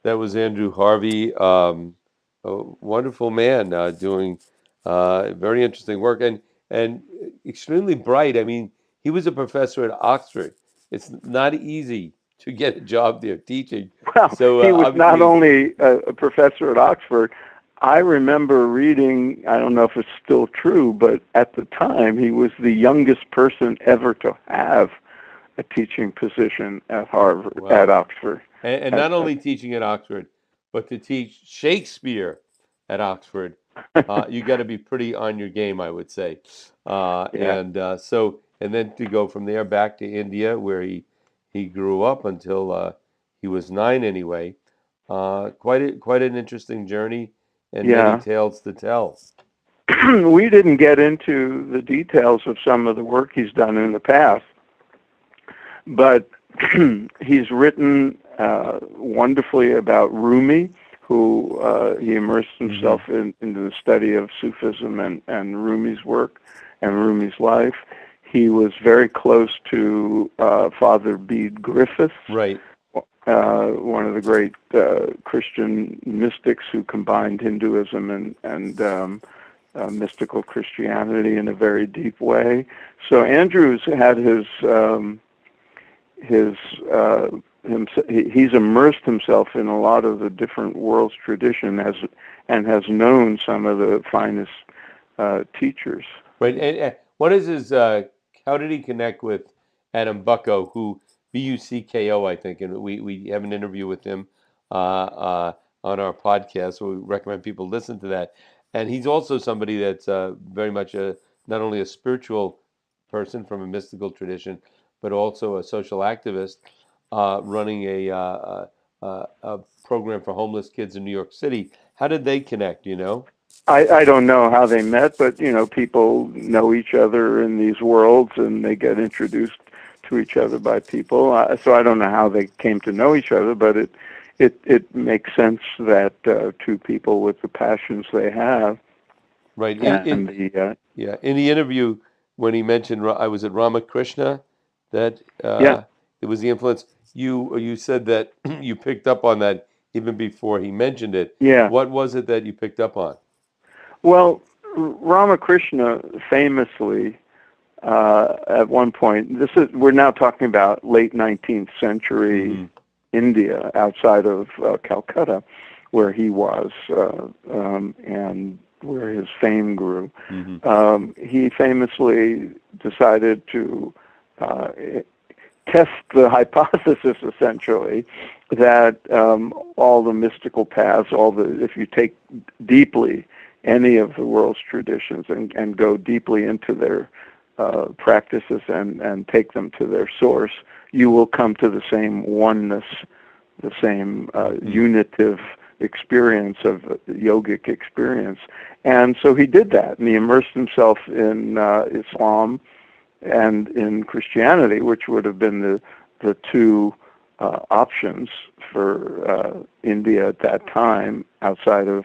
That was Andrew Harvey, a wonderful man doing very interesting work and extremely bright. I mean, he was a professor at Oxford. It's not easy to get a job there teaching. Well, So he was not obviously, only a professor at Oxford. I remember reading, I don't know if it's still true, but at the time he was the youngest person ever to have a teaching position at Harvard, at wow. Oxford. And At, not only teaching at Oxford, but to teach Shakespeare at Oxford, you got to be pretty on your game, I would say. yeah, And then to go from there back to India, where he grew up until he was 9 anyway. Quite an interesting journey, and many yeah. tales to tell. We didn't get into the details of some of the work he's done in the past, but he's written wonderfully about Rumi, who he immersed Hmm. himself into the study of Sufism and Rumi's work and Rumi's life. He was very close to Father Bede Griffiths, Right. one of the great Christian mystics who combined Hinduism and mystical Christianity in a very deep way. So Andrews had his he's immersed himself in a lot of the different world's tradition and has known some of the finest teachers. Right. And what is his? How did he connect with Adam Bucko, who Bucko, I think, and we have an interview with him on our podcast, so we recommend people listen to that. And he's also somebody that's very much not only a spiritual person from a mystical tradition, but also a social activist running a program for homeless kids in New York City. How did they connect? You know? I don't know how they met, but people know each other in these worlds, and they get introduced to each other by people. So I don't know how they came to know each other, but it makes sense that two people with the passions they have Right. and the Yeah, in the interview when he mentioned I was at Ramakrishna, that yeah. it was the influence. You said that you picked up on that even before he mentioned it. Yeah. What was it that you picked up on? Well, Ramakrishna famously, at one point, we're now talking about late 19th century Hmm. India, outside of Calcutta, where he was, and where his fame grew. Hmm. He famously decided to uh, test the hypothesis, essentially, that all the mystical paths, if you take deeply any of the world's traditions and go deeply into their practices and take them to their source, you will come to the same oneness, the same unitive experience of yogic experience. And so he did that, and he immersed himself in Islam and in Christianity, which would have been the two options for India at that time, outside of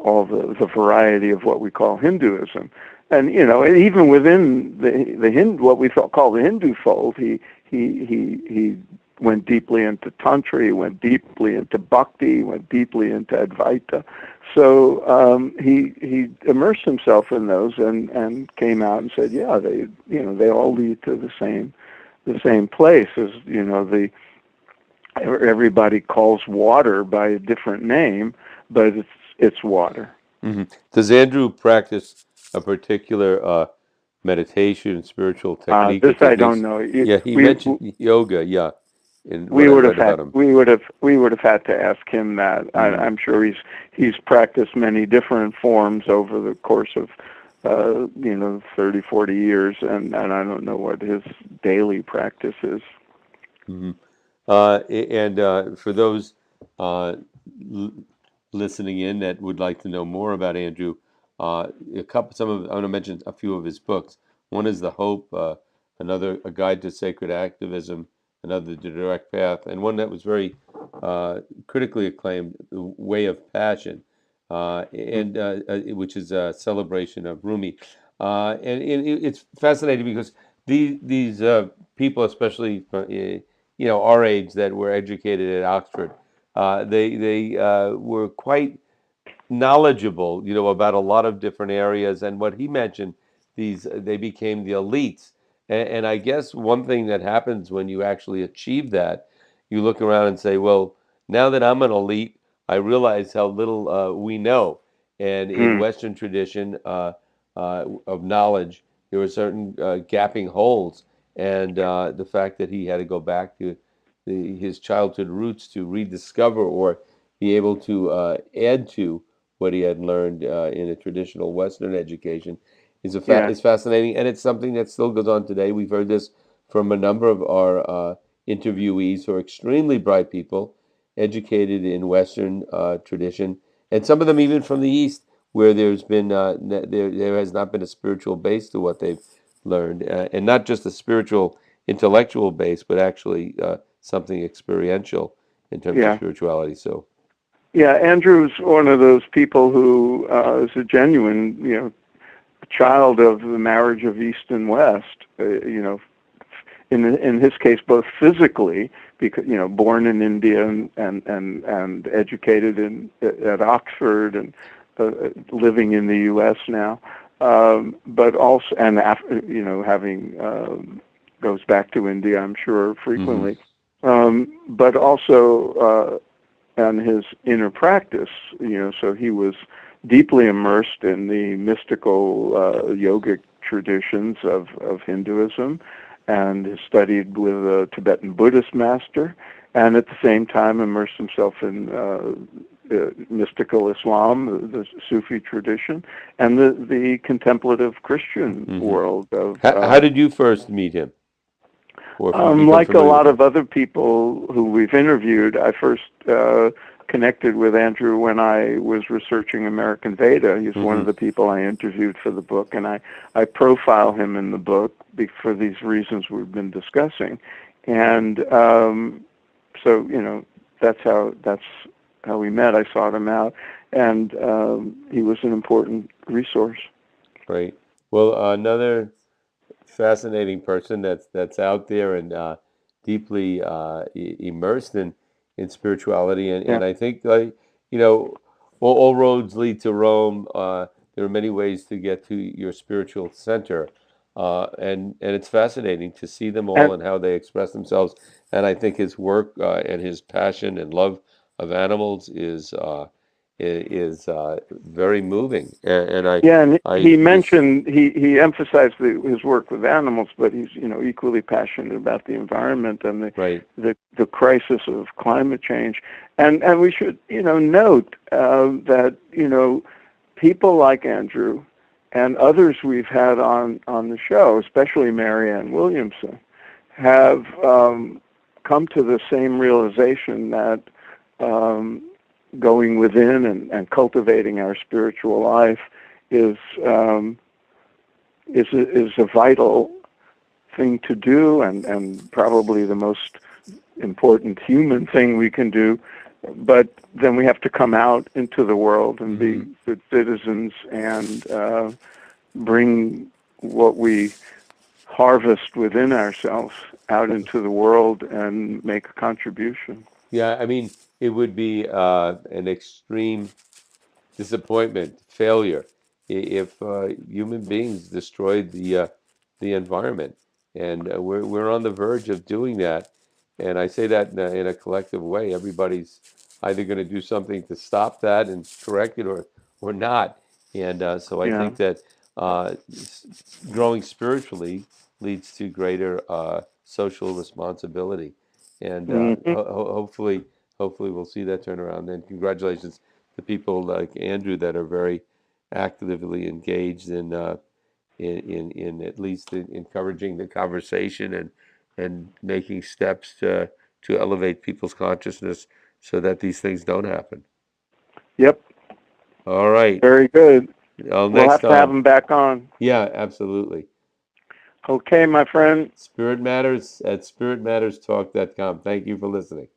all the variety of what we call Hinduism. And and even within the Hindu, what we call the Hindu fold, he went deeply into Tantra, he went deeply into Bhakti, he went deeply into Advaita. So he immersed himself in those and came out and said, yeah, they all lead to the same place. As the everybody calls water by a different name, but it's water. Hmm. Does Andrew practice a particular meditation, spiritual technique or This I don't techniques? know. Yeah, he We mentioned yoga. Yeah, in what we I would have read about had him. we would have had to ask him that. Hmm. I'm sure he's practiced many different forms over the course of 30, 40 years, and I don't know what his daily practice is. Hmm. And for those uh, l- listening in that would like to know more about Andrew, I want to mention a few of his books. One is The Hope, another A Guide to Sacred Activism, another The Direct Path, and one that was very critically acclaimed, The Way of Passion, which is a celebration of Rumi. It's fascinating because these people, especially our age that were educated at Oxford, They were quite knowledgeable, about a lot of different areas. And what he mentioned, these they became the elites. And I guess one thing that happens when you actually achieve that, you look around and say, well, now that I'm an elite, I realize how little we know. And in Hmm. Western tradition of knowledge, there were certain gapping holes. And the fact that he had to go back to his childhood roots to rediscover or be able to add to what he had learned in a traditional Western education Yeah. is fascinating, and it's something that still goes on today. We've heard this from a number of our interviewees who are extremely bright people, educated in Western tradition, and some of them even from the East, where there has not been a spiritual base to what they've learned, and not just a spiritual intellectual base, but actually something experiential in terms of Yeah. spirituality. So. Yeah. Andrew's one of those people who is a genuine, child of the marriage of East and West. In his case, both physically, because born in India and educated at Oxford and living in the U.S. now, but also having goes back to India, I'm sure Hmm. frequently, but also and his inner practice. So he was deeply immersed in the mystical yogic traditions of Hinduism, and studied with a Tibetan Buddhist master, and at the same time immersed himself in mystical Islam, the Sufi tradition, and the contemplative Christian Hmm. world of. How did you first meet him, or become Like a familiar with lot him? of other people who we've interviewed, I first connected with Andrew when I was researching American Veda. He's one Hmm. of the people I interviewed for the book, and I profile him in the book for these reasons we've been discussing. And so, that's how we met. I sought him out, and he was an important resource. Right. Well, another fascinating person that's out there and deeply immersed in spirituality, and Yeah. I think you know all roads lead to Rome. There are many ways to get to your spiritual center, and it's fascinating to see them all And and how they express themselves. And I think his work and his passion and love of animals is very moving, and yeah, and I he just mentioned he emphasized his work with animals, but he's equally passionate about the environment and right. the crisis of climate change, and we should note that people like Andrew and others we've had on the show, especially Marianne Williamson, have come to the same realization that um, going within and cultivating our spiritual life is is a vital thing to do, and probably the most important human thing we can do. But then we have to come out into the world and Hmm. be good citizens and bring what we harvest within ourselves out into the world and make a contribution. Yeah, I mean, it would be an extreme disappointment, failure, if human beings destroyed the environment, and we're on the verge of doing that. And I say that in a collective way. Everybody's either going to do something to stop that and correct it, or not. And so I Yeah. think that growing spiritually leads to greater social responsibility, and Hmm. hopefully we'll see that turn around. And congratulations to people like Andrew that are very actively engaged in at least encouraging the conversation and making steps to elevate people's consciousness so that these things don't happen. Yep. All right. Very good. Well, We'll next have to have time. him back on. Yeah, absolutely. Okay, my friend. Spirit Matters at spiritmatterstalk.com. Thank you for listening.